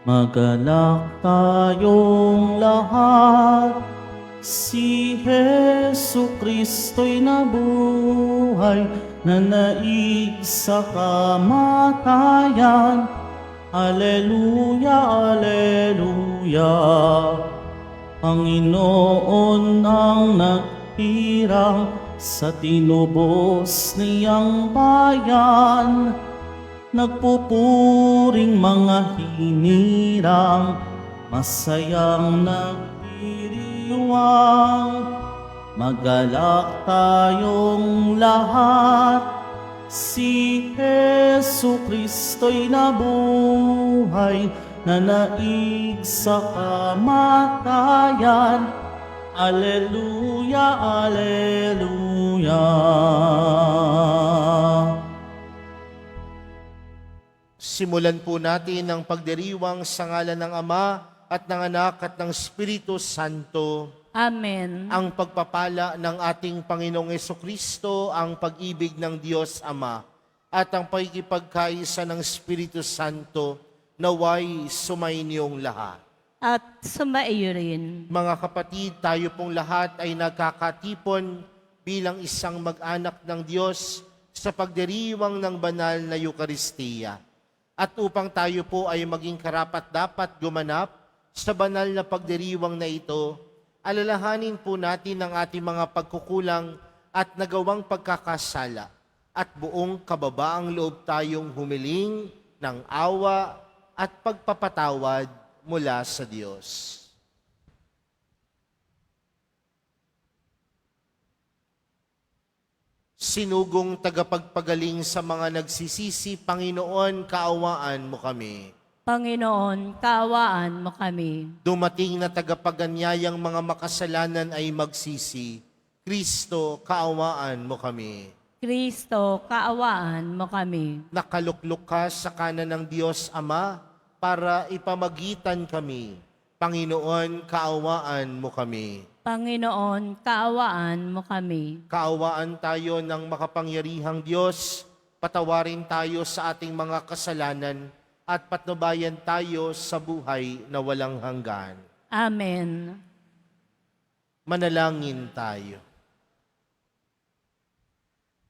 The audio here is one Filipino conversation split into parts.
Magalak tayong lahat, si Hesu Kristo'y nabuhay, nanaig sa kamatayan. Alleluia, Alleluia. Panginoon ang nagtirang sa tinubos niyang bayan, nagpupuring mga hinirang, masayang nagdiriwang. Magalak tayong lahat, si Hesu Kristo'y nabuhay, nanaig sa kamatayan. Alleluia, Alleluia. Simulan po natin ang pagdiriwang sa ngalan ng Ama at ng Anak at ng Espiritu Santo. Amen. Ang pagpapala ng ating Panginoong Jesucristo, ang pag-ibig ng Diyos Ama, at ang pagkipagkaisa ng Espiritu Santo, naway sumainyong lahat. At sumaiyo rin. Mga kapatid, tayo pong lahat ay nagkakatipon bilang isang mag-anak ng Diyos sa pagdiriwang ng banal na Eukaristiya. At upang tayo po ay maging karapat-dapat gumanap sa banal na pagdiriwang na ito, alalahanin po natin ang ating mga pagkukulang at nagawang pagkakasala at buong kababaang loob tayong humiling ng awa at pagpapatawad mula sa Diyos. Sinugong tagapagpagaling sa mga nagsisisi, Panginoon, kaawaan mo kami. Panginoon, kaawaan mo kami. Dumating na tagapaganyayang mga makasalanan ay magsisi, Kristo, kaawaan mo kami. Kristo, kaawaan mo kami. Nakaluklok ka sa kanan ng Diyos Ama para ipamagitan kami. Panginoon, kaawaan mo kami. Panginoon, kaawaan mo kami. Kaawaan tayo ng makapangyarihang Diyos, patawarin tayo sa ating mga kasalanan at patnubayan tayo sa buhay na walang hanggan. Amen. Manalangin tayo.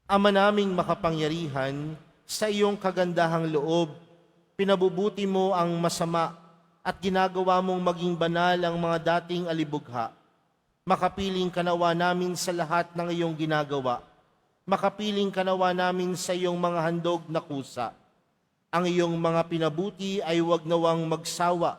Ama naming makapangyarihan, sa iyong kagandahang loob, pinabubuti mo ang masama at ginagawa mong maging banal ang mga dating alibugha. Makapiling kanawa namin sa lahat ng iyong ginagawa. Makapiling kanawa namin sa iyong mga handog na kusa. Ang iyong mga pinabuti ay huwag nawang magsawa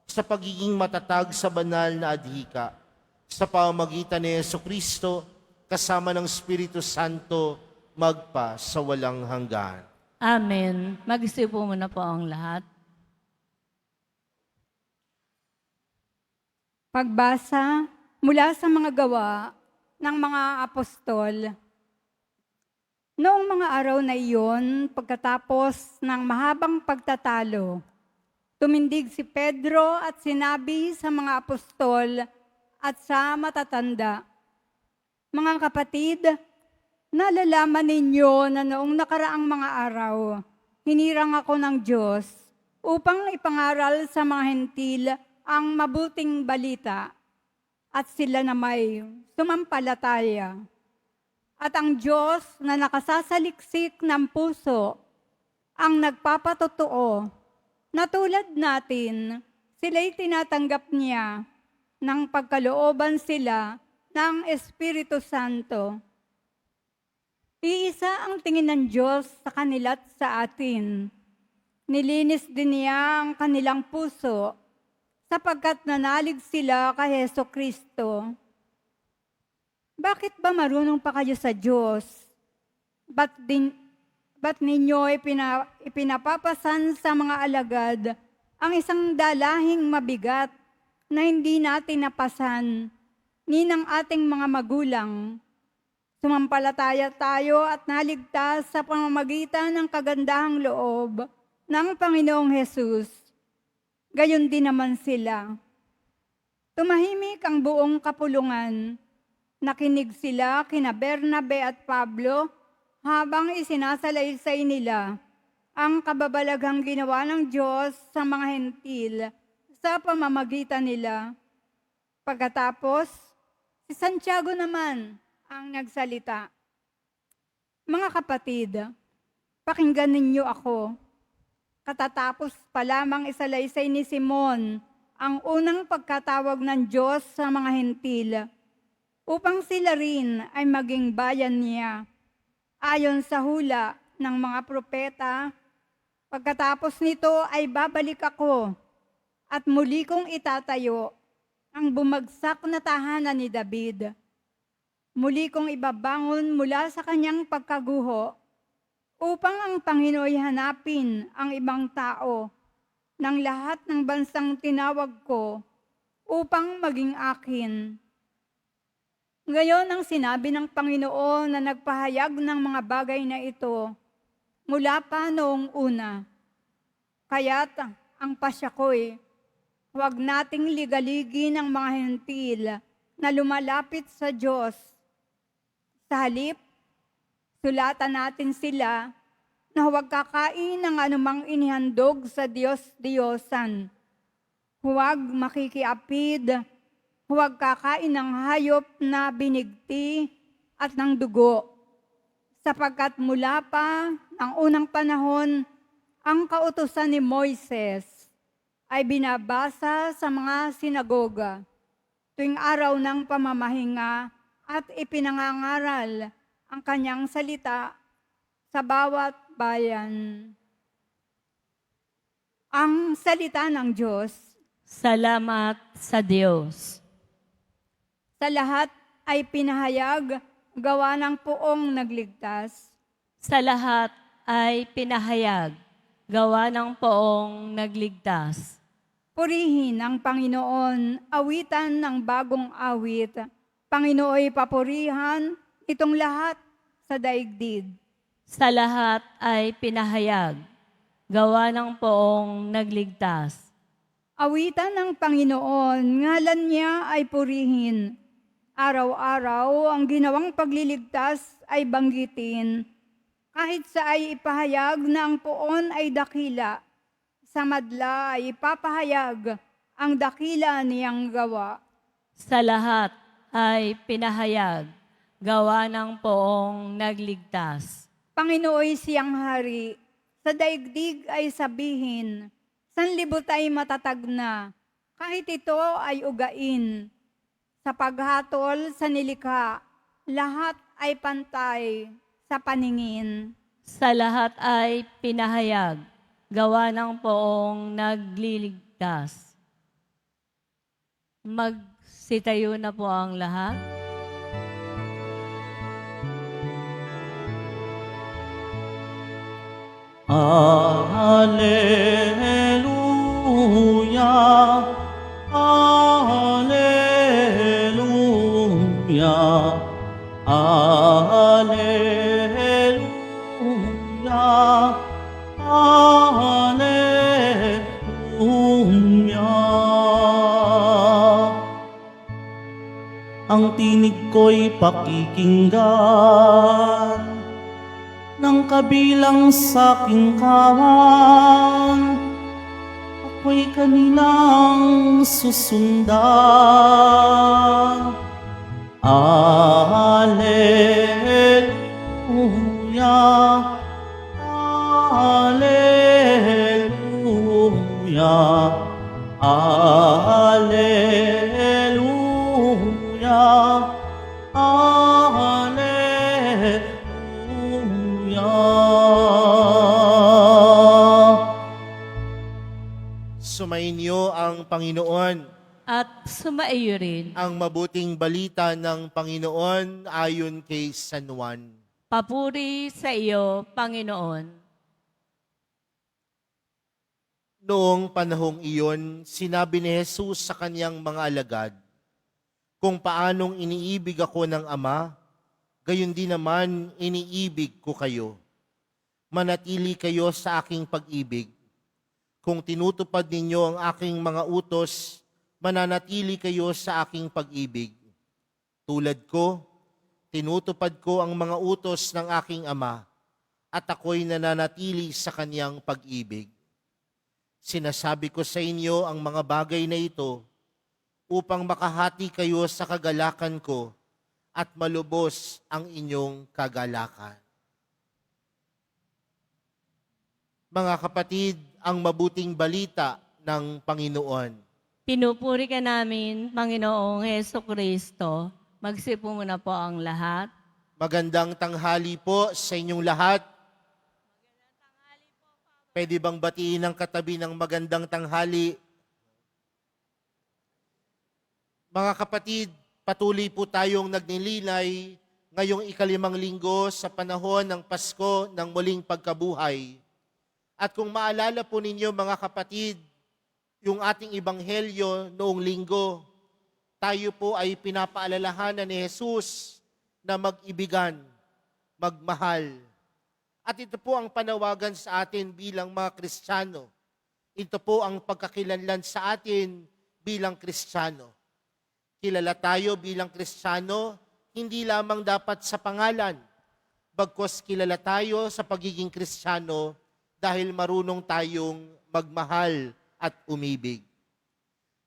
sa pagiging matatag sa banal na adhika. Sa pamamagitan ni Jesucristo, kasama ng Espiritu Santo, magpa sa walang hanggan. Amen. Mag-isipo muna po ang lahat. Pagbasa mula sa mga gawa ng mga apostol. Noong mga araw na iyon, pagkatapos ng mahabang pagtatalo, tumindig si Pedro at sinabi sa mga apostol at sa matatanda, "Mga kapatid, nalalaman ninyo na noong nakaraang mga araw, hinirang ako ng Diyos upang ipangaral sa mga hentil ang mabuting balita. At sila na may sumampalataya. At ang Diyos na nakasasaliksik ng puso, ang nagpapatotoo, na tulad natin, sila'y tinatanggap niya ng pagkalooban sila ng Espiritu Santo. Iisa ang tingin ng Diyos sa kanila't sa atin. Nilinis din niya ang kanilang puso, sapagkat nanalig sila kay Jesucristo. Bakit ba marunong pa kayo sa Diyos? Ba't ninyo ipinapapasan sa mga alagad ang isang dalahing mabigat na hindi natin napasan, ni ng ating mga magulang? Sumampalataya tayo at naligtas sa pamamagitan ng kagandahang loob ng Panginoong Hesus. Gayon din naman sila. Tumahimik ang buong kapulungan. Nakinig sila kina Bernabe at Pablo habang isinasalaysay nila ang kababalaghang ginawa ng Diyos sa mga hentil sa pamamagitan nila. Pagkatapos, si Santiago naman ang nagsalita. Mga kapatid, pakinggan ninyo ako. Katatapos pa lamang isalaysay ni Simon ang unang pagkatawag ng Diyos sa mga hentil upang sila rin ay maging bayan niya. Ayon sa hula ng mga propeta, pagkatapos nito ay babalik ako at muli kong itatayo ang bumagsak na tahanan ni David. Muli kong ibabangon mula sa kanyang pagkaguho upang ang Panginoon hanapin ang ibang tao ng lahat ng bansang tinawag ko upang maging akin. Ngayon ang sinabi ng Panginoon na nagpahayag ng mga bagay na ito mula pa noong una. Kaya't ang pasya ko'y huwag nating ligaligin ang mga hentil na lumalapit sa Diyos. Sa halip, sulatan natin sila na huwag kakain ng anumang inihandog sa Diyos-Diyosan. Huwag makikiapid, huwag kakain ng hayop na binigti at ng dugo. Sapagkat mula pa ng unang panahon, ang kautusan ni Moises ay binabasa sa mga sinagoga tuwing araw ng pamamahinga at ipinangangaral ang kanyang salita sa bawat bayan. Ang salita ng Diyos. Salamat sa Diyos. Sa lahat ay pinahayag gawa ng poong nagligtas. Sa lahat ay pinahayag gawa ng poong nagligtas. Purihin ang Panginoon, awitan ng bagong awit. Panginooy papurihan itong lahat sa daigdig. Sa lahat ay pinahayag gawa ng poong nagligtas. Awitan ng Panginoon, ngalan niya ay purihin. Araw-araw ang ginawang pagliligtas ay banggitin. Kahit sa ay ipahayag na ang poon ay dakila, sa madla ay ipapahayag ang dakila niyang gawa. Sa lahat ay pinahayag gawa ng poong nagligtas. Panginooy siyang hari, sa daigdig ay sabihin, sanlibot ay matatag na, kahit ito ay ugain. Sa paghatol sa nilikha, lahat ay pantay sa paningin. Sa lahat ay pinahayag gawa ng poong nagliligtas. Magsitayo na po ang lahat. Alleluia, Alleluia, Alleluia, Alleluia. Ang tinig ko'y pakikinggan ng kabilang sa aking kawan, ako'y kanilang susundan. Alleluia, Alleluia, Alleluia, Sumainyo ang Panginoon. At sumaiyo rin. Ang mabuting balita ng Panginoon ayon kay San Juan. Papuri sa iyo, Panginoon. Noong panahong iyon, sinabi ni Jesus sa kanyang mga alagad, kung paanong iniibig ako ng Ama, gayon din naman iniibig ko kayo. Manatili kayo sa aking pag-ibig. Kung tinutupad ninyo ang aking mga utos, mananatili kayo sa aking pag-ibig. Tulad ko, tinutupad ko ang mga utos ng aking Ama at ako'y nananatili sa kanyang pag-ibig. Sinasabi ko sa inyo ang mga bagay na ito upang makahati kayo sa kagalakan ko at malubos ang inyong kagalakan. Mga kapatid, ang mabuting balita ng Panginoon. Pinupuri ka namin, Panginoong Heso Kristo. Magsipo muna po ang lahat. Magandang tanghali po sa inyong lahat. Pwede bang batiin ng katabi ng magandang tanghali? Mga kapatid, patuloy po tayong nagnililay ngayong ika-5 linggo sa panahon ng Pasko ng muling pagkabuhay. At kung maalala po ninyo mga kapatid, yung ating ebanghelyo noong linggo, tayo po ay pinapaalalahanan ni Jesus na mag-ibigan, magmahal. At ito po ang panawagan sa atin bilang mga Kristiyano. Ito po ang pagkakilanlan sa atin bilang Kristiyano. Kilala tayo bilang Kristiyano, hindi lamang dapat sa pangalan, bagkus kilala tayo sa pagiging Kristiyano dahil marunong tayong magmahal at umibig.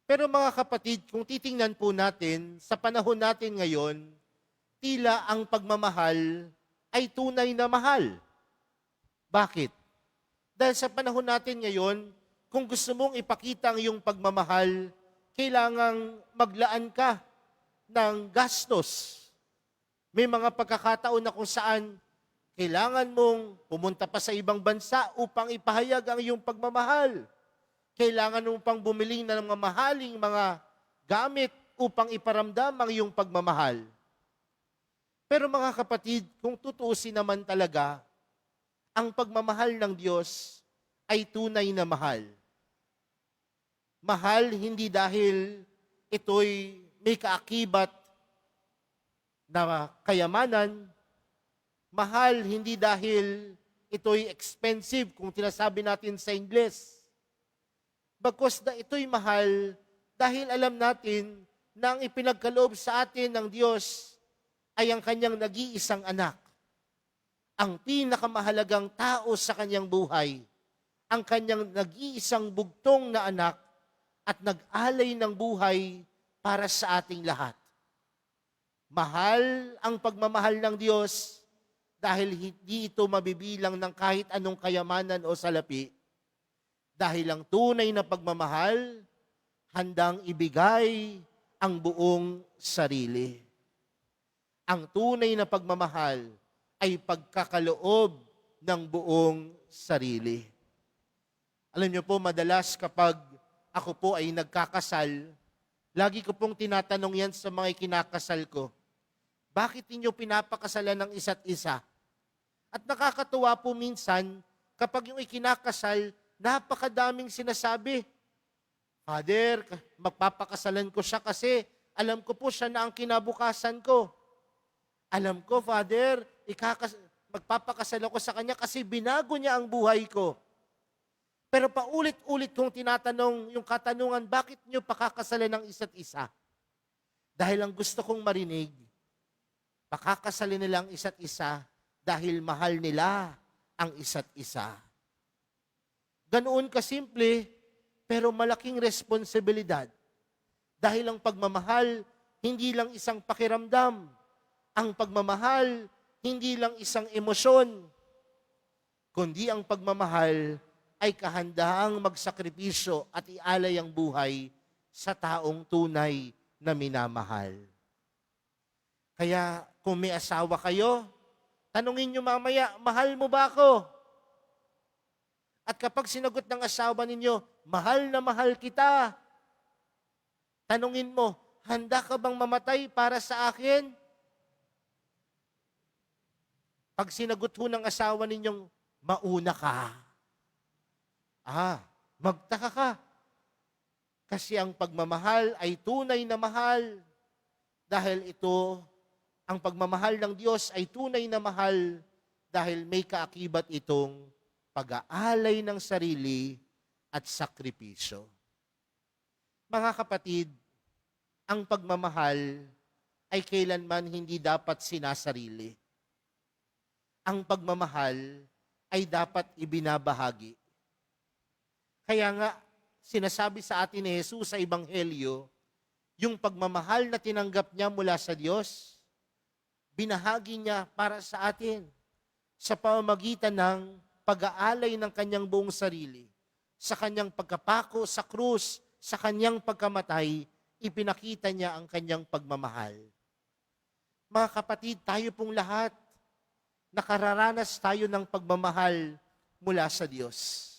Pero mga kapatid, kung titingnan po natin, sa panahon natin ngayon, tila ang pagmamahal ay tunay na mahal. Bakit? Dahil sa panahon natin ngayon, kung gusto mong ipakita ang iyong pagmamahal, kailangang maglaan ka ng gastos. May mga pagkakataon na kung saan kailangan mong pumunta pa sa ibang bansa upang ipahayag ang iyong pagmamahal. Kailangan mong pang bumili ng mga mahaling mga gamit upang iparamdam ang iyong pagmamahal. Pero mga kapatid, kung tutuusin naman talaga, ang pagmamahal ng Diyos ay tunay na mahal. Mahal hindi dahil ito'y may kaakibat na kayamanan. Mahal hindi dahil ito'y expensive, kung tinasabi natin sa Ingles. Bagkus na ito'y mahal dahil alam natin na ang ipinagkaloob sa atin ng Diyos ay ang kanyang nag-iisang anak. Ang pinakamahalagang tao sa kanyang buhay, ang kanyang nag-iisang bugtong na anak at nag-alay ng buhay para sa ating lahat. Mahal ang pagmamahal ng Diyos dahil hindi ito mabibilang ng kahit anong kayamanan o salapi. Dahil ang tunay na pagmamahal, handang ibigay ang buong sarili. Ang tunay na pagmamahal ay pagkakaloob ng buong sarili. Alam niyo po, madalas kapag ako po ay nagkakasal, lagi ko pong tinatanong yan sa mga kinakasal ko, bakit ninyo pinapakasalan ng isa't isa? At nakakatuwa po minsan, kapag yung ikinakasal, napakadaming sinasabi. Father, magpapakasalan ko siya kasi alam ko po siya na ang kinabukasan ko. Alam ko, Father, magpapakasal ako sa kanya kasi binago niya ang buhay ko. Pero paulit-ulit kong tinatanong yung katanungan, bakit niyo pakakasalan ng isa't isa? Dahil ang gusto kong marinig, pakakasalin nila ang isa't isa dahil mahal nila ang isa't isa. Ganoon kasimple, pero malaking responsibilidad. Dahil ang pagmamahal, hindi lang isang pakiramdam. Ang pagmamahal, hindi lang isang emosyon. Kundi ang pagmamahal ay kahandaang magsakripisyo at ialay ang buhay sa taong tunay na minamahal. Kaya kung may asawa kayo, tanungin nyo mamaya, mahal mo ba ako? At kapag sinagot ng asawa ninyo, mahal na mahal kita, tanungin mo, handa ka bang mamatay para sa akin? Pag sinagot ho ng asawa ninyong, mauna ka. Magtaka ka. Kasi ang pagmamahal ay tunay na mahal. Dahil ito, ang pagmamahal ng Diyos ay tunay na mahal dahil may kaakibat itong pag-aalay ng sarili at sakripisyo. Mga kapatid, ang pagmamahal ay kailanman hindi dapat sinasarili. Ang pagmamahal ay dapat ibinabahagi. Kaya nga, sinasabi sa atin ni Jesus sa Ebanghelyo, yung pagmamahal na tinanggap niya mula sa Diyos, binahagi niya para sa atin sa pamamagitan ng pag-aalay ng kanyang buong sarili, sa kanyang pagkapako sa krus, sa kanyang pagkamatay, ipinakita niya ang kanyang pagmamahal. Mga kapatid, tayo pong lahat, nakararanas tayo ng pagmamahal mula sa Diyos.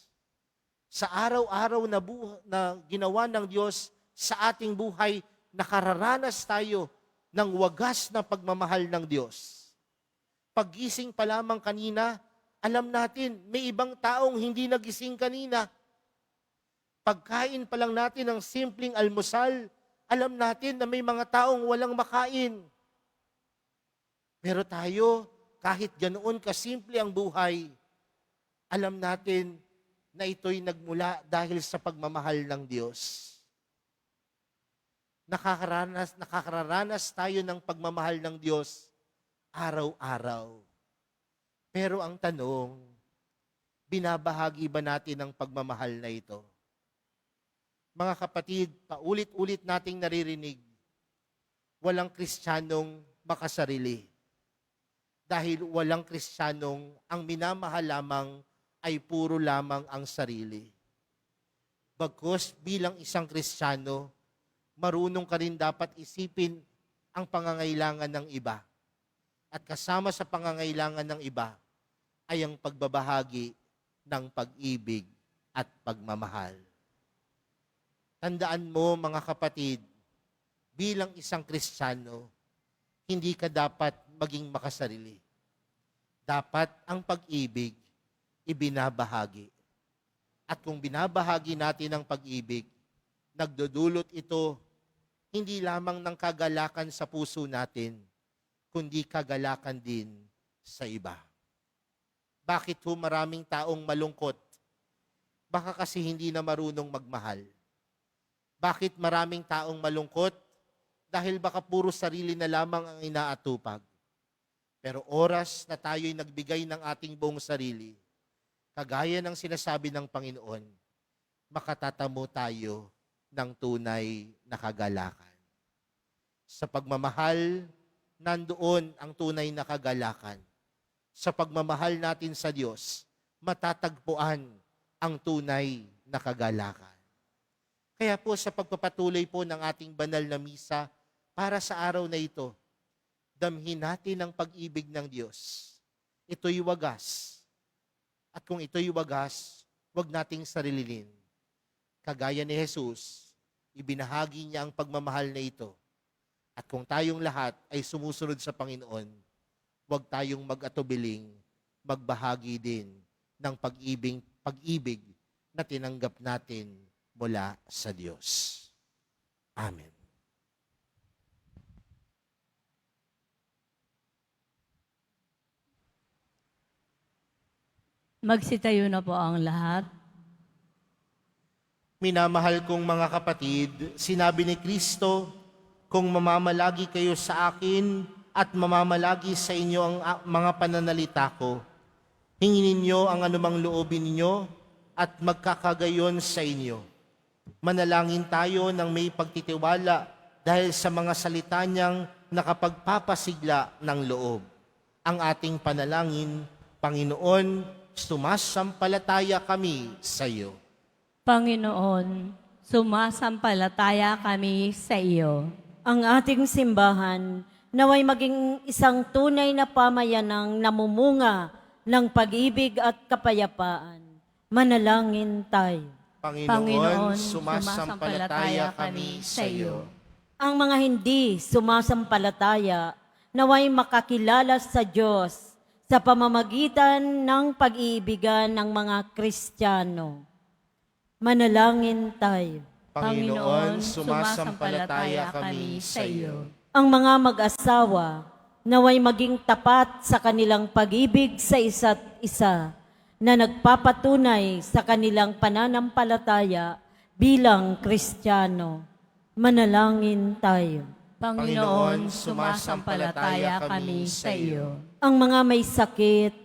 Sa araw-araw na ginawa ng Diyos sa ating buhay, nakararanas tayo ng wagas na pagmamahal ng Diyos. Paggising pa lamang kanina, alam natin, may ibang taong hindi nagising kanina. Pagkain pa lang natin ng simpleng almusal, alam natin na may mga taong walang makain. Pero tayo, kahit ganoon kasimple ang buhay, alam natin na ito'y nagmula dahil sa pagmamahal ng Diyos. Nakakaranas tayo ng pagmamahal ng Diyos araw-araw. Pero ang tanong, binabahagi ba natin ang pagmamahal na ito? Mga kapatid, paulit-ulit nating naririnig, walang Kristiyanong makasarili. Dahil walang Kristiyanong ang minamahal lamang ay puro lamang ang sarili. Bagkus bilang isang Kristiyano, marunong ka rin dapat isipin ang pangangailangan ng iba. At kasama sa pangangailangan ng iba ay ang pagbabahagi ng pag-ibig at pagmamahal. Tandaan mo mga kapatid, bilang isang Kristiyano, hindi ka dapat maging makasarili. Dapat ang pag-ibig ibinabahagi. At kung binabahagi natin ang pag-ibig, nagdudulot ito hindi lamang ng kagalakan sa puso natin, kundi kagalakan din sa iba. Bakit ho maraming taong malungkot? Baka kasi hindi na marunong magmahal. Bakit maraming taong malungkot? Dahil baka puro sarili na lamang ang inaatupag. Pero oras na tayo'y nagbigay ng ating buong sarili, kagaya ng sinasabi ng Panginoon, makatatamo tayo ng tunay na kagalakan. Sa pagmamahal, nandoon ang tunay na kagalakan. Sa pagmamahal natin sa Diyos, matatagpuan ang tunay na kagalakan. Kaya po sa pagpapatuloy po ng ating banal na misa, para sa araw na ito, damhin natin ang pag-ibig ng Diyos. Ito'y wagas. At kung ito'y wagas, huwag nating sarilinin. Kagaya ni Jesus, ibinahagi niya ang pagmamahal na ito. At kung tayong lahat ay sumusunod sa Panginoon, huwag tayong mag-atubiling, magbahagi din ng pag-ibig na tinanggap natin mula sa Diyos. Amen. Magsitayo na po ang lahat. Minamahal kong mga kapatid, sinabi ni Kristo, kung mamamalagi kayo sa akin at mamamalagi sa inyo ang mga pananalita ko, hingin ninyo ang anumang loobin ninyo at magkakagayon sa inyo. Manalangin tayo ng may pagtitiwala dahil sa mga salita niyang nakapagpapasigla ng loob. Ang ating panalangin, Panginoon, sumasampalataya kami sa iyo. Panginoon, sumasampalataya kami sa iyo. Ang ating simbahan naway maging isang tunay na pamayanang namumunga ng pag-ibig at kapayapaan. Manalangin tayo. Panginoon, sumasampalataya kami sa iyo. Ang mga hindi sumasampalataya naway makakilala sa Diyos sa pamamagitan ng pag-iibigan ng mga Kristiyano. Manalangin tayo. Panginoon, sumasampalataya kami sa iyo. Ang mga mag-asawa naway maging tapat sa kanilang pag-ibig sa isa't isa na nagpapatunay sa kanilang pananampalataya bilang Kristiyano. Manalangin tayo. Panginoon, sumasampalataya kami sa iyo. Ang mga may sakit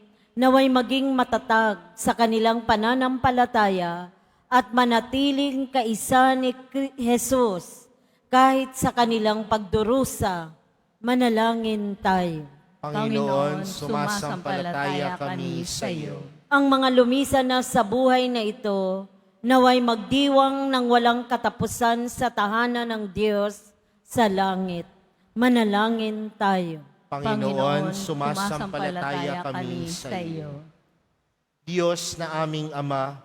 naway maging matatag sa kanilang pananampalataya at manatiling kaisa ni Jesus kahit sa kanilang pagdurusa. Manalangin tayo. Panginoon, sumasampalataya kami sa iyo. Ang mga lumisan na sa buhay na ito, naway magdiwang ng walang katapusan sa tahanan ng Diyos sa langit. Manalangin tayo. Panginoon, sumasampalataya kami sa iyo. Diyos na aming Ama,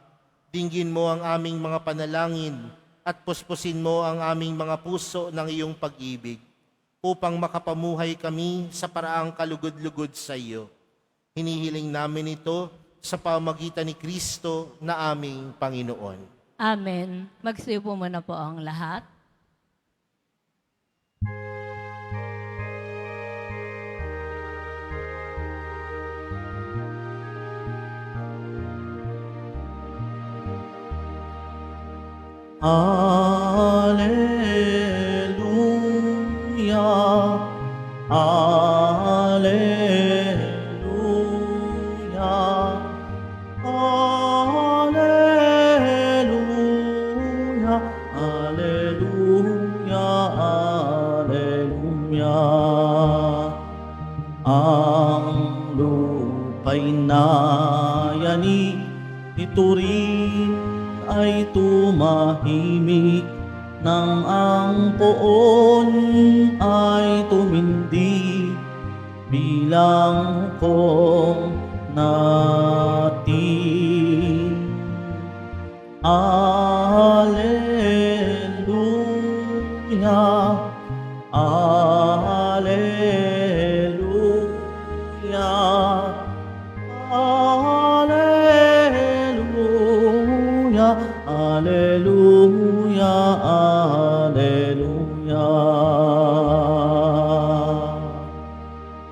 dinggin mo ang aming mga panalangin at puspusin mo ang aming mga puso ng iyong pag-ibig upang makapamuhay kami sa paraang kalugod-lugod sa iyo. Hinihiling namin ito sa pamagitan ni Kristo na aming Panginoon. Amen. Magsiupo muna po ang lahat. Alleluia, Alleluia, Alleluia, Alleluia, Alleluia. Ang lupa'y nayani, ito rin ay tumahimik, nang ang poon ay tumindi bilang hukom natin. Alleluia, Alleluia, Alleluia, Alleluia, Alleluia.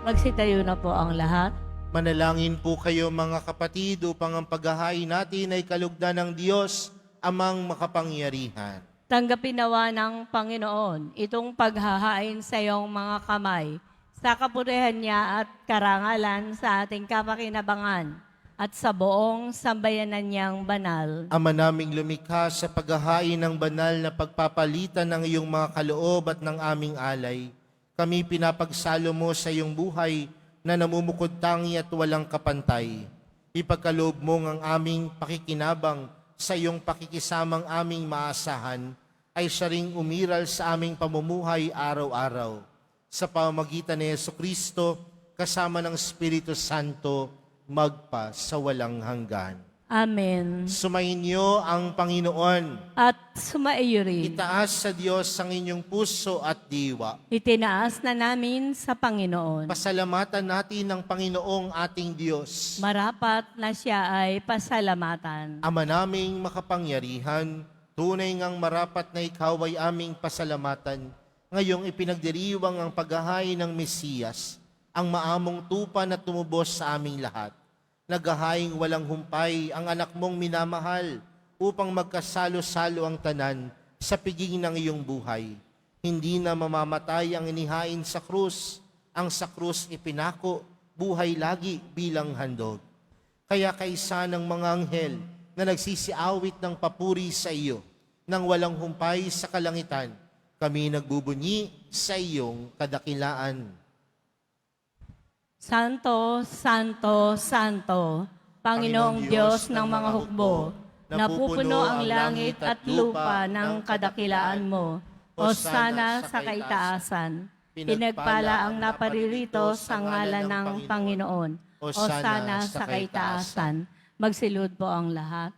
Magsitayo na po ang lahat. Manalangin po kayo mga kapatid upang ang paghahain natin ay kalugdan ng Diyos, Amang makapangyarihan. Tanggapin nawa ng Panginoon itong paghahain sa iyong mga kamay, sa kapurihan niya at karangalan sa ating kapakinabangan at sa buong sambayanan niyang banal. Ama naming lumikha, sa paghahain ng banal na pagpapalitan ng iyong mga kaloob at ng aming alay, kami pinapagsalo mo sa iyong buhay na namumukod tangi at walang kapantay. Ipagkaloob mo ang aming pakikinabang sa iyong pakikisamang aming maasahan, ay siya ring umiral sa aming pamumuhay araw-araw. Sa pamamagitan ni Jesucristo, kasama ng Espiritu Santo, magpa sa walang hanggan. Amen. Sumainyo ang Panginoon. At sumaiyo rin. Itaas sa Diyos ang inyong puso at diwa. Itinaas na namin sa Panginoon. Pasalamatan natin ang Panginoong ating Diyos. Marapat na siya ay pasalamatan. Ama naming makapangyarihan, tunay ngang marapat na ikaw ay aming pasalamatan. Ngayong ipinagdiriwang ang paghahain ng Mesiyas, ang maamong tupa na tumubos sa aming lahat. Naghahaing walang humpay ang anak mong minamahal upang magkasalo-salo ang tanan sa piging ng iyong buhay. Hindi na mamamatay ang inihain sa krus. Ang sa krus ipinako, buhay lagi bilang handog. Kaya kaisa ng mga anghel na nagsisiawit ng papuri sa iyo, nang walang humpay sa kalangitan, kami nagbubunyi sa iyong kadakilaan. Santo, Santo, Santo, Panginoong Diyos ng mga hukbo, napupuno ang langit at lupa ng kadakilaan mo. Hosana sa kaitaasan. Pinagpala ang naparirito sa ngalan ng Panginoon. Hosana sa kaitaasan. Magsilud po ang lahat.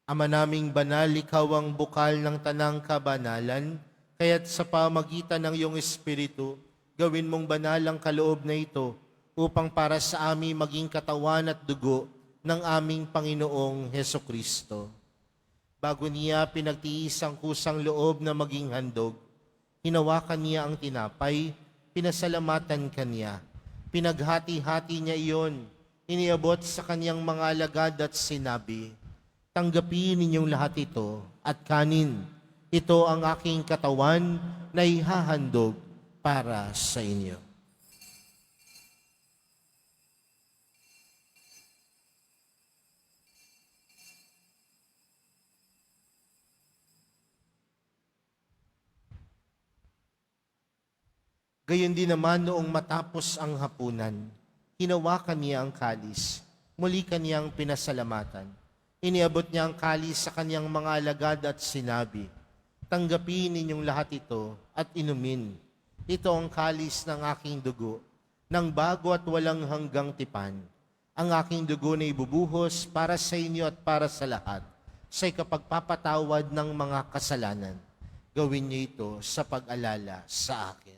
Ama naming banal, ikaw ang bukal ng tanang kabanalan, kaya't sa pamagitan ng iyong Espiritu, gawin mong banal ang kaloob na ito upang para sa amin maging katawan at dugo ng aming Panginoong Hesukristo. Bago niya pinagtiis ang kusang loob na maging handog, hinawakan niya ang tinapay, pinasalamatan kaniya. Pinaghati-hati niya iyon, iniabot sa kanyang mga alagad at sinabi, tanggapin ninyong lahat ito at kanin. Ito ang aking katawan na ihahandog para sa inyo. Gayon din naman noong matapos ang hapunan, hinawakan niya ang kalis, muli kaniyang pinasalamatan. Iniabot niya ang kalis sa kaniyang mga alagad at sinabi, "Tanggapin ninyong lahat ito at inumin. Ito ang kalis ng aking dugo, ng bago at walang hanggang tipan. Ang aking dugo na ibubuhos para sa inyo at para sa lahat, sa ikapagpapatawad ng mga kasalanan. Gawin niyo ito sa pag-alala sa akin."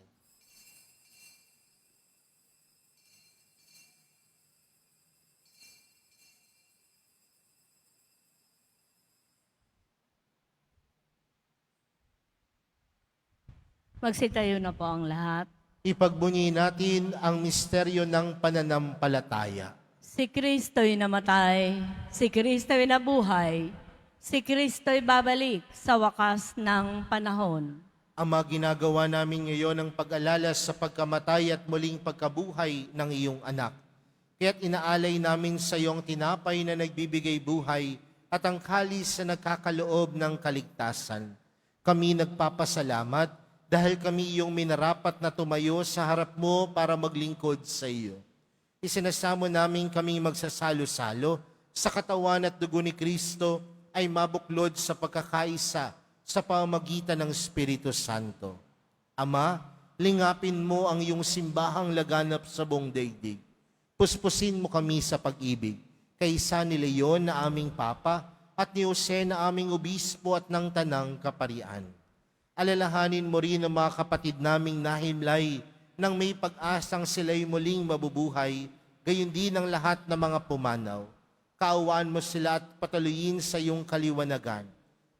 Magsitayo na po ang lahat. Ipagbunyi natin ang misteryo ng pananampalataya. Si Kristo'y namatay, si Kristo'y nabuhay, si Kristo'y babalik sa wakas ng panahon. Ama, ginagawa namin ngayon ang pag-alala sa pagkamatay at muling pagkabuhay ng iyong anak. Kaya't inaalay namin sa iyong tinapay na nagbibigay buhay at ang kalis na nagkakaloob ng kaligtasan. Kami nagpapasalamat dahil kami iyong minarapat na tumayo sa harap mo para maglingkod sa iyo. Isinasamo namin kaming magsasalo-salo sa katawan at dugo ni Kristo ay mabuklod sa pagkakaisa sa pamamagitan ng Espiritu Santo. Ama, lingapin mo ang iyong simbahang laganap sa buong daigdig. Puspusin mo kami sa pag-ibig, kaysa ni Leon na aming Papa at ni Jose na aming Obispo at ng Tanang Kaparian. Alalahanin mo rin ang mga kapatid naming nahimlay nang may pag-asang sila'y muling mabubuhay, gayon din ang lahat ng mga pumanaw. Kaawaan mo sila at patuloyin sa iyong kaliwanagan.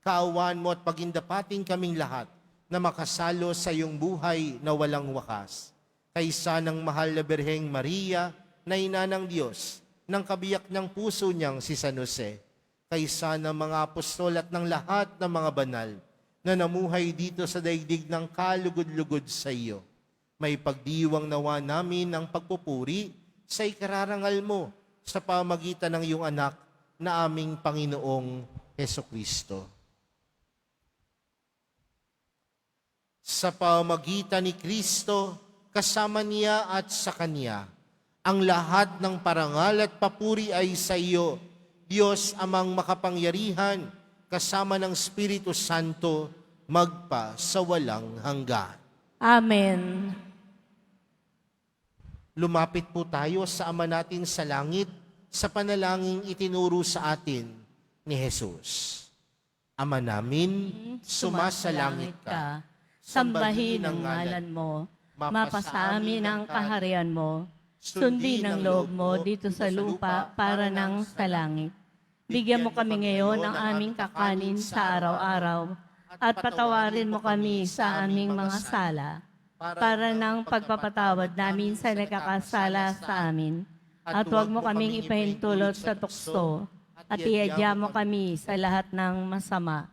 Kaawaan mo at pagindapating kaming lahat na makasalo sa iyong buhay na walang wakas. Kaysa ng mahal na Birheng Maria, na ina ng Diyos, ng kabiyak ng puso niyang si San Jose, kaysa ng mga apostol at ng lahat ng mga banal, na namuhay dito sa daigdig ng kalugod-lugod sa iyo. May pagdiwang nawa namin ang pagpupuri sa ikararangal mo sa pamagitan ng iyong anak na aming Panginoong Hesukristo. Sa pamagitan ni Kristo, kasama niya at sa Kanya, ang lahat ng parangal at papuri ay sa iyo, Diyos amang makapangyarihan, kasama ng Espiritu Santo, magpa sa walang hanggan. Amen. Lumapit po tayo sa Ama natin sa langit sa panalangin itinuro sa atin ni Jesus. Ama namin, sumasalangit ka. Sambahin ang ngalan mo. Mapasa amin ang kaharian mo. Sundin ang loob mo dito sa lupa para nang sa langit. Bigyan mo kami ngayon ng aming kakanin sa araw-araw at patawarin mo kami sa aming mga sala para nang pagpapatawad namin sa nagkakasala sa amin. At huwag mo kaming ipahintulot sa tukso at iadya mo kami sa lahat ng masama.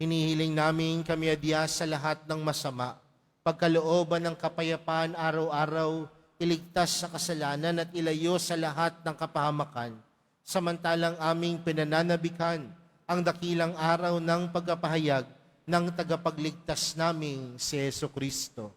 Hinihiling namin kami adya sa lahat ng masama, pagkalooban ng kapayapaan araw-araw, iligtas sa kasalanan at ilayo sa lahat ng kapahamakan, samantalang aming pinananabikan ang dakilang araw ng pagpapahayag ng tagapagligtas naming si Jesucristo.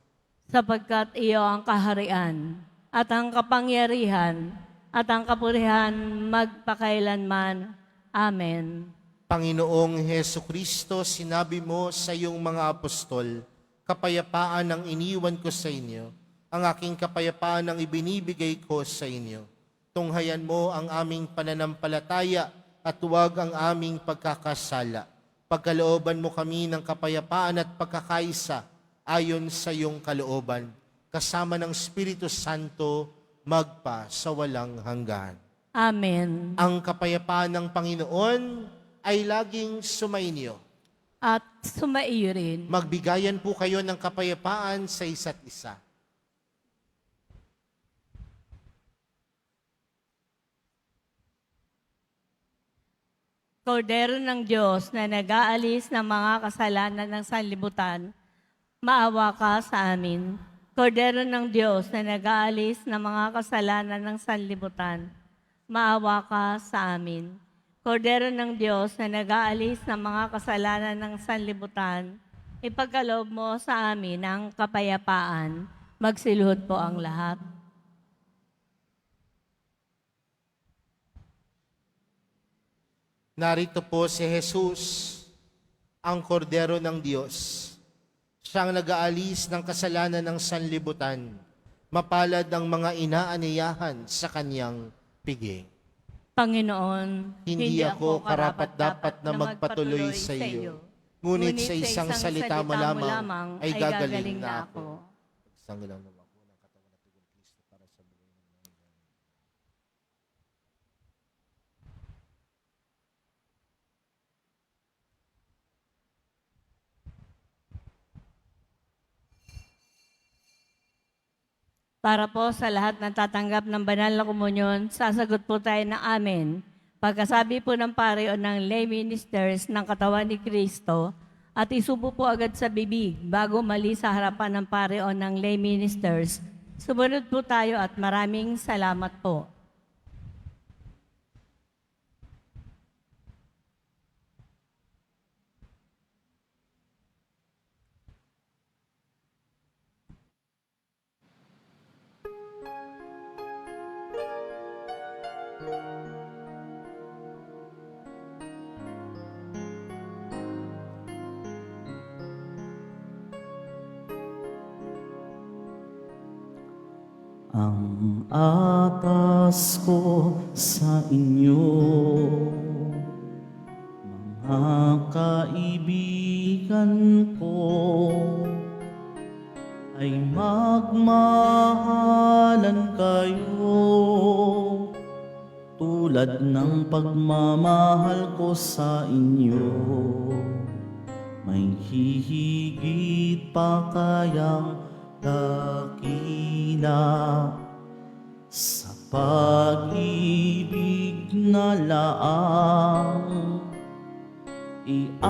Sapagkat iyo ang kaharian at ang kapangyarihan at ang kapurihan magpakailanman. Amen. Panginoong Jesucristo, sinabi mo sa iyong mga apostol, kapayapaan ang iniwan ko sa inyo, ang aking kapayapaan ang ibinibigay ko sa inyo. Tunghayan mo ang aming pananampalataya at huwag ang aming pagkakasala. Pagkalooban mo kami ng kapayapaan at pagkakaisa ayon sa iyong kalooban, kasama ng Espiritu Santo, magpa sa walang hanggan. Amen. Ang kapayapaan ng Panginoon ay laging sumainyo. At sumaiyo rin. Magbigayan po kayo ng kapayapaan sa isa't isa. Kordero ng Diyos na nag-aalis ng mga kasalanan ng sanlibutan, maawa ka sa amin. Kordero ng Diyos na nag-aalis ng mga kasalanan ng sanlibutan, maawa ka sa amin. Kordero ng Diyos na nag-aalis ng mga kasalanan ng sanlibutan, ipagkaloob mo sa amin ang kapayapaan. Magsiluhod po ang lahat. Narito po si Jesus, ang kordero ng Diyos. Siyang nag-aalis ng kasalanan ng sanlibutan. Mapalad ang mga inaaniyahan sa kanyang piging. Panginoon, Hindi ako karapat-dapat na magpatuloy sa iyo. Ngunit sa isang salita mo lamang ay gagaling na ako. Sanggalang naman po ng katawan at dugo ni Kristo para sa buhay ng mga ina. Para po sa lahat ng tatanggap ng banal na komunyon, sasagot po tayo ng amen. Pagkasabi po ng pare o ng lay ministers ng katawan ni Kristo, at isubo po agad sa bibig bago mali sa harapan ng pare o ng lay ministers. Sumunod po tayo at maraming salamat po. Ang atas ko sa inyo, mga kaibigan ko, ay magmahalan kayo tulad ng pagmamahal ko sa inyo. May hihigit pa kayang dakila sa pag-ibig na laang ialay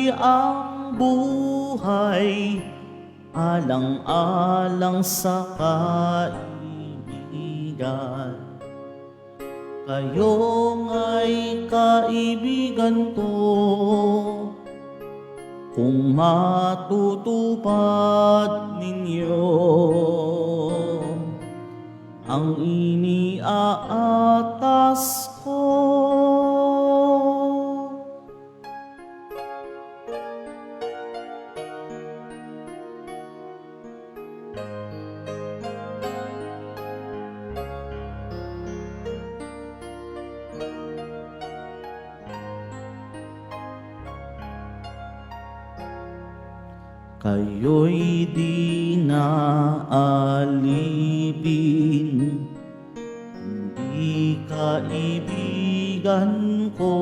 ang buhay alang-alang sa kaibigan. Kayo nga'y kaibigan ko kung matutupad ninyo ang iniaatas ko. Kayo'y di naalipin, hindi kaibigan ko.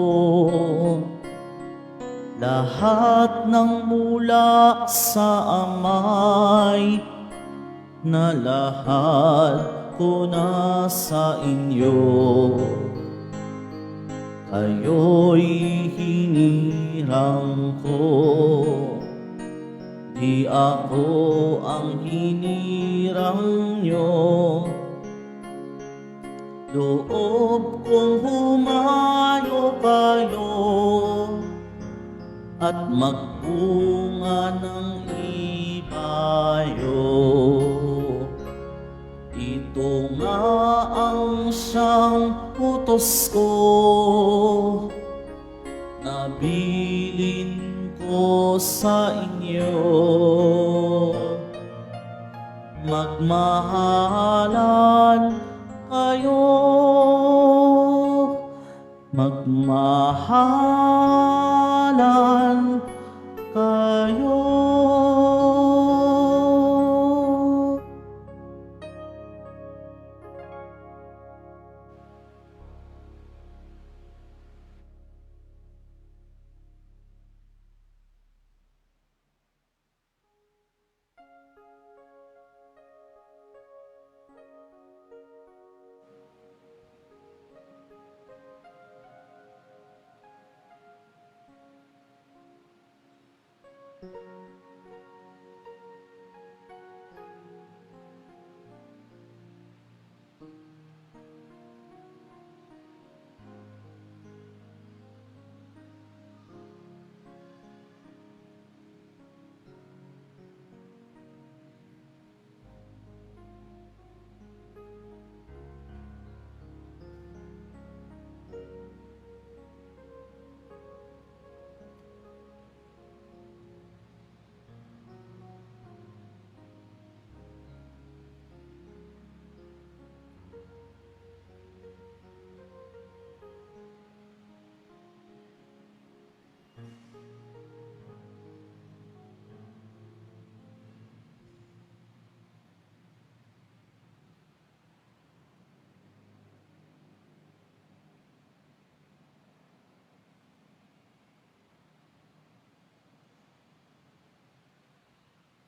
Lahat ng mula sa amay, na lahat ko na sa inyo. Kayo'y hinirang ko, di ako ang hinirang nyo. Loob kong humayo kayo at magbunga ng ibayo. Ito nga ang siyang utos ko, nabilin ko sa inyo. Magmahalan kayo, magmahalan kayo.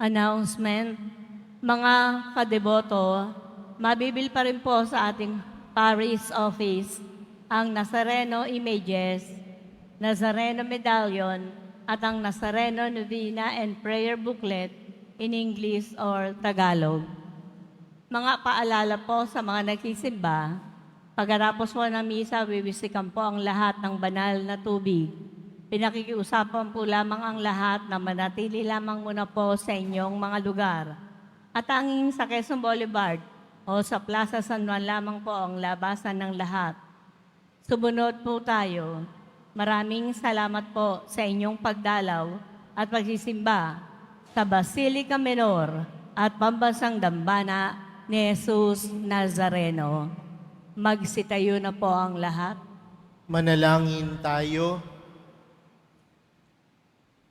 Announcement. Mga kadeboto, mabibil pa rin po sa ating parish office ang Nazareno images, Nazareno medallion, at ang Nazareno novena and prayer booklet in English or Tagalog. Mga paalala po sa mga nagsisimba, pagkatapos po ng misa, wiwisikan po ang lahat ng banal na tubig. Pinakikiusapan po lamang ang lahat na manatili lamang muna po sa inyong mga lugar. At tanging sa Quezon Boulevard o sa Plaza San Juan lamang po ang labasan ng lahat. Sumunod po tayo. Maraming salamat po sa inyong pagdalaw at pagsisimba sa Basilica Menor at Pambansang Dambana ni Jesus Nazareno. Magsitayo na po ang lahat. Manalangin tayo.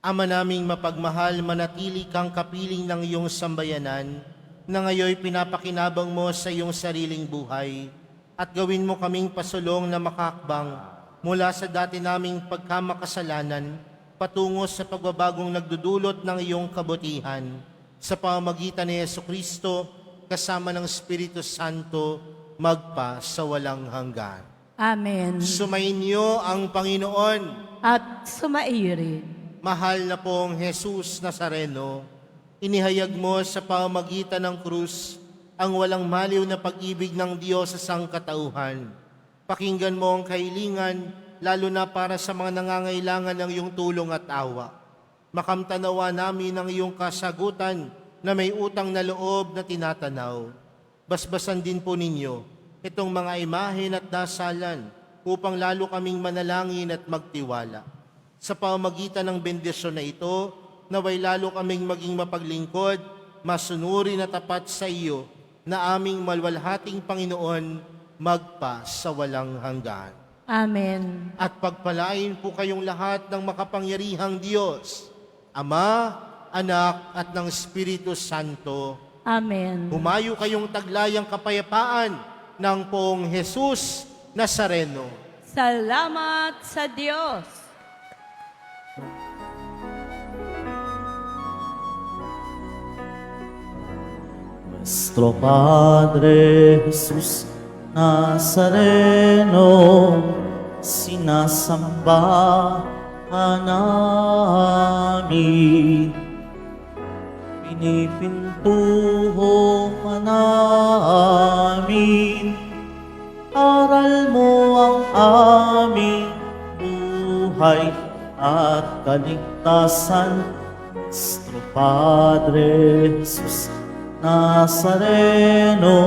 Ama naming mapagmahal, manatili kang kapiling ng iyong sambayanan na ngayoy pinapakinabang mo sa iyong sariling buhay at gawin mo kaming pasulong na makakbang mula sa dati naming pagkamakasalanan patungo sa pagbabagong nagdudulot ng iyong kabutihan sa pamamagitan ni Jesucristo kasama ng Espiritu Santo magpa sa walang hanggan. Amen. Sumainyo ang Panginoon. At sumaiyo rin. Mahal na pong Jesus Nazareno, inihayag mo sa pamamagitan ng krus ang walang maliw na pag-ibig ng Diyos sa sangkatauhan. Pakinggan mo ang kahilingan, lalo na para sa mga nangangailangan ng iyong tulong at awa. Makamtanawa namin ang iyong kasagutan na may utang na loob na tinatanaw. Basbasan din po ninyo itong mga imahen at dasalan upang lalo kaming manalangin at magtiwala. Sa pamamagitan ng bendisyon na ito, naway lalo kaming maging mapaglingkod, masunurin at tapat sa iyo na aming malwalhating Panginoon magpa sa walang hanggan. Amen. At pagpalain po kayong lahat ng makapangyarihang Diyos, Ama, Anak at ng Espiritu Santo. Amen. Humayo kayong taglayang kapayapaan ng Poong Jesus Nazareno. Salamat sa Diyos. Nuestro Padre Jesus Nazareno, sinasamba ka namin. Pinipintuho ka namin. Aral mo ang aming buhay at kaligtasan. Nuestro Padre Jesus Nazareno,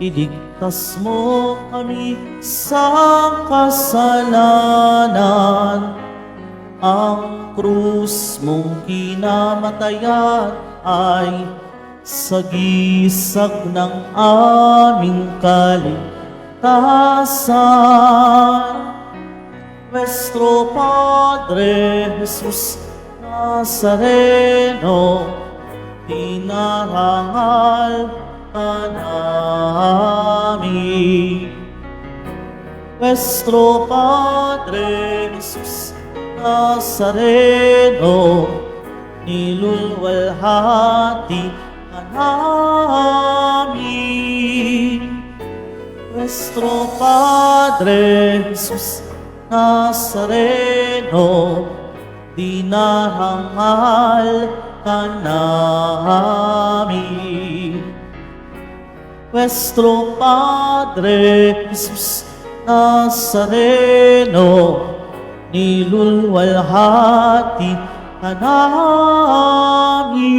iligtas mo kami sa kasalanan. Ang krus mong kinamatayan ay sagisag ng aming kaligtasan. Nuestro Padre Jesus Nazareno, dinarangal ka namin. Nuestro Padre Jesus Nazareno, nilulwalhati ka namin. Nuestro Padre Jesus Nazareno, dinarangal ka namin. Nuestro Padre Jesus Nazareno, nilulwalhati ka namin.